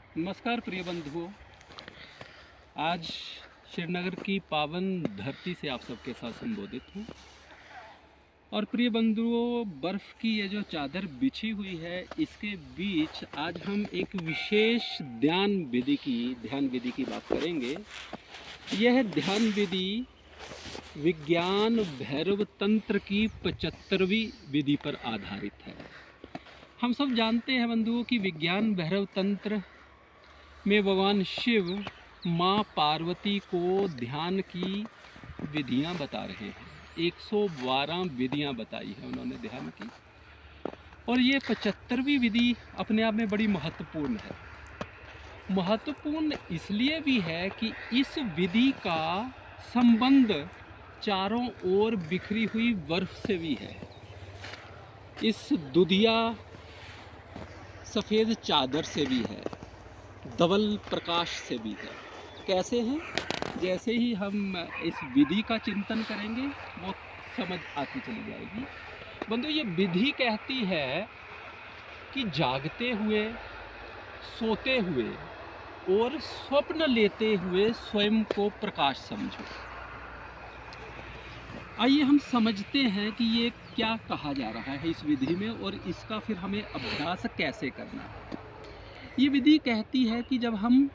नमस्कार प्रिय बंधुओं। आज श्रीनगर की पावन धरती से आप सबके साथ संबोधित हूँ। और प्रिय बंधुओं, बर्फ़ की ये जो चादर बिछी हुई है, इसके बीच आज हम एक विशेष ध्यान विधि की बात करेंगे। यह ध्यान विधि विज्ञान भैरव तंत्र की 75वीं विधि पर आधारित है। हम सब जानते हैं बंधुओं कि विज्ञान भैरव तंत्र में भगवान शिव माँ पार्वती को ध्यान की विधियाँ बता रहे हैं। 112 विधियाँ बताई हैं उन्होंने ध्यान की, और ये 75वीं विधि अपने आप में बड़ी महत्वपूर्ण है। महत्वपूर्ण इसलिए भी है कि इस विधि का संबंध चारों ओर बिखरी हुई बर्फ से भी है, इस दुधिया सफ़ेद चादर से भी है, धवल प्रकाश से भी है। कैसे हैं? जैसे ही हम इस विधि का चिंतन करेंगे वो समझ आती चली जाएगी। बंधु, ये विधि कहती है कि जागते हुए, सोते हुए और स्वप्न लेते हुए स्वयं को प्रकाश समझो। आइए हम समझते हैं कि ये क्या कहा जा रहा है इस विधि में, और इसका फिर हमें अभ्यास कैसे करना है। ये विधि कहती है कि जब हम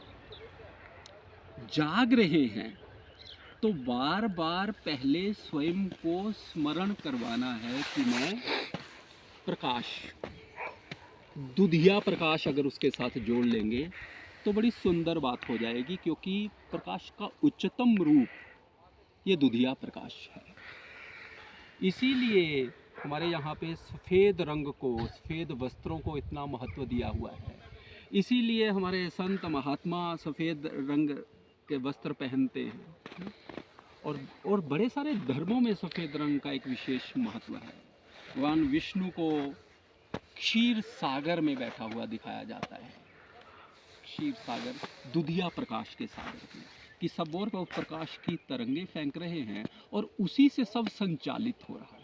जाग रहे हैं तो बार बार पहले स्वयं को स्मरण करवाना है कि मैं प्रकाश, दुधिया प्रकाश अगर उसके साथ जोड़ लेंगे तो बड़ी सुंदर बात हो जाएगी, क्योंकि प्रकाश का उच्चतम रूप ये दुधिया प्रकाश है। इसीलिए हमारे यहाँ पे सफ़ेद रंग को, सफ़ेद वस्त्रों को इतना महत्व दिया हुआ है। इसीलिए हमारे संत महात्मा सफ़ेद रंग के वस्त्र पहनते हैं, और बड़े सारे धर्मों में सफ़ेद रंग का एक विशेष महत्व है। भगवान विष्णु को क्षीर सागर में बैठा हुआ दिखाया जाता है। क्षीर सागर, दुधिया प्रकाश के सागर में, कि सब ओर पर प्रकाश की तरंगे फेंक रहे हैं और उसी से सब संचालित हो रहा है।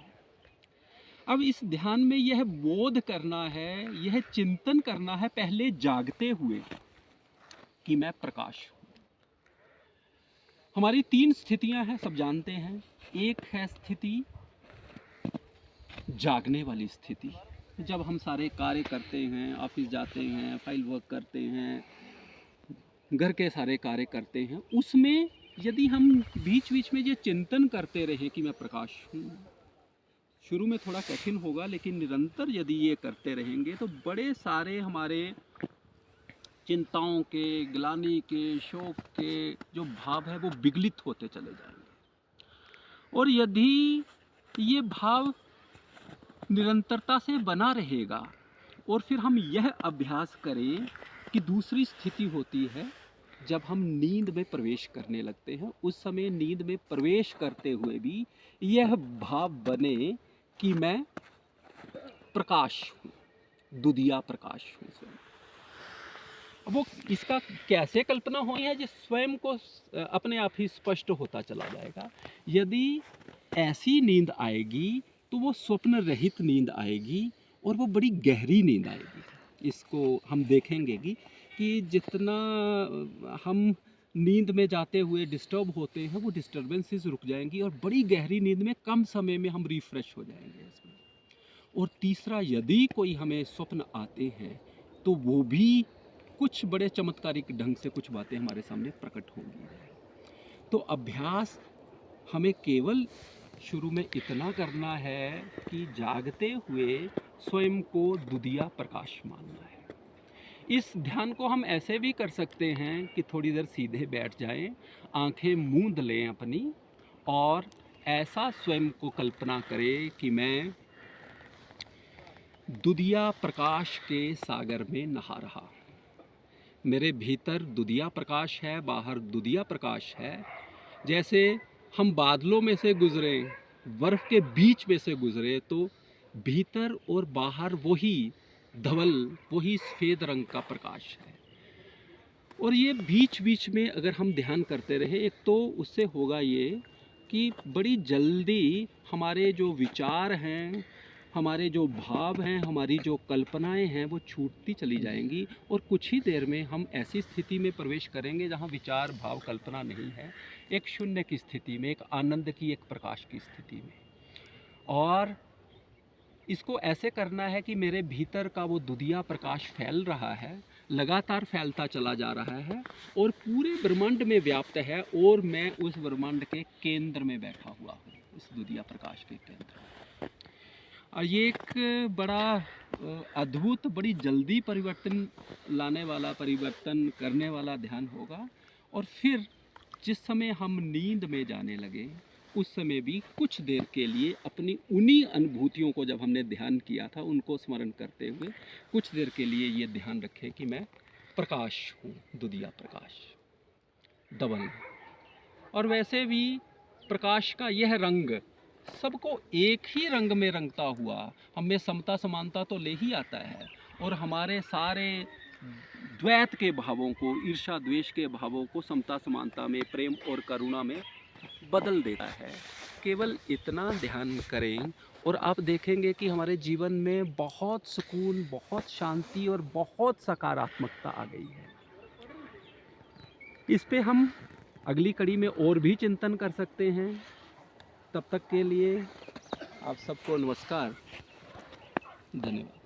अब इस ध्यान में यह बोध करना है, यह चिंतन करना है पहले जागते हुए कि मैं प्रकाश हूँ। हमारी 3 स्थितियां हैं, सब जानते हैं। एक है स्थिति जागने वाली स्थिति, जब हम सारे कार्य करते हैं, ऑफिस जाते हैं, फाइल वर्क करते हैं, घर के सारे कार्य करते हैं, उसमें यदि हम बीच बीच में ये चिंतन करते रहें कि मैं प्रकाश हूँ, शुरू में थोड़ा कठिन होगा, लेकिन निरंतर यदि ये करते रहेंगे तो बड़े सारे हमारे चिंताओं के, ग्लानि के, शोक के जो भाव है वो विगलित होते चले जाएंगे। और यदि ये भाव निरंतरता से बना रहेगा, और फिर हम यह अभ्यास करें कि दूसरी स्थिति होती है जब हम नींद में प्रवेश करने लगते हैं, उस समय नींद में प्रवेश करते हुए भी यह भाव बने कि मैं प्रकाश हूँ, दुधिया प्रकाश हूँ स्वयं। वो इसका कैसे कल्पना हुई है, जिस स्वयं को अपने आप ही स्पष्ट होता चला जाएगा। यदि ऐसी नींद आएगी तो वो स्वप्न रहित नींद आएगी, और वो बड़ी गहरी नींद आएगी। इसको हम देखेंगे कि जितना हम नींद में जाते हुए डिस्टर्ब होते हैं, वो डिस्टर्बेंसेस रुक जाएंगी, और बड़ी गहरी नींद में कम समय में हम रिफ्रेश हो जाएंगे इसमें। और तीसरा, यदि कोई हमें स्वप्न आते हैं तो वो भी कुछ बड़े चमत्कारिक ढंग से कुछ बातें हमारे सामने प्रकट होंगी। तो अभ्यास हमें केवल शुरू में इतना करना है कि जागते हुए स्वयं को दुधिया प्रकाश मानना है। इस ध्यान को हम ऐसे भी कर सकते हैं कि थोड़ी देर सीधे बैठ जाएं, आंखें मूंद लें अपनी, और ऐसा स्वयं को कल्पना करें कि मैं दुधिया प्रकाश के सागर में नहा रहा हूँ। मेरे भीतर दुधिया प्रकाश है, बाहर दुधिया प्रकाश है। जैसे हम बादलों में से गुजरे, बर्फ के बीच में से गुजरे, तो भीतर और बाहर वही धवल, वही सफ़ेद रंग का प्रकाश है। और ये बीच बीच में अगर हम ध्यान करते रहे, एक तो उससे होगा ये कि बड़ी जल्दी हमारे जो विचार हैं हमारे जो भाव हैं, हमारी जो कल्पनाएं हैं वो छूटती चली जाएंगी और कुछ ही देर में हम ऐसी स्थिति में प्रवेश करेंगे जहां विचार भाव कल्पना नहीं है, एक शून्य की स्थिति में, एक आनंद की, एक प्रकाश की स्थिति में। और इसको ऐसे करना है कि मेरे भीतर का वो दुधिया प्रकाश फैल रहा है, लगातार फैलता चला जा रहा है और पूरे ब्रह्मांड में व्याप्त है, और मैं उस ब्रह्मांड के केंद्र में बैठा हुआ हूँ, इस दुधिया प्रकाश के केंद्र में। और ये एक बड़ा अद्भुत, बड़ी जल्दी परिवर्तन लाने वाला, परिवर्तन करने वाला ध्यान होगा। और फिर जिस समय हम नींद में जाने लगे उस समय भी कुछ देर के लिए अपनी उन्हीं अनुभूतियों को, जब हमने ध्यान किया था, उनको स्मरण करते हुए कुछ देर के लिए ये ध्यान रखें कि मैं प्रकाश हूँ, दुधिया प्रकाश, डबल। और वैसे भी प्रकाश का यह रंग सबको एक ही रंग में रंगता हुआ हम में समता समानता तो ले ही आता है, और हमारे सारे द्वैत के भावों को, ईर्ष्या द्वेष के भावों को समता समानता में, प्रेम और करुणा में बदल देता है। केवल इतना ध्यान करें और आप देखेंगे कि हमारे जीवन में बहुत सुकून, बहुत शांति और बहुत सकारात्मकता आ गई है। इस पे हम अगली कड़ी में और भी चिंतन कर सकते हैं। तब तक के लिए आप सबको नमस्कार, धन्यवाद।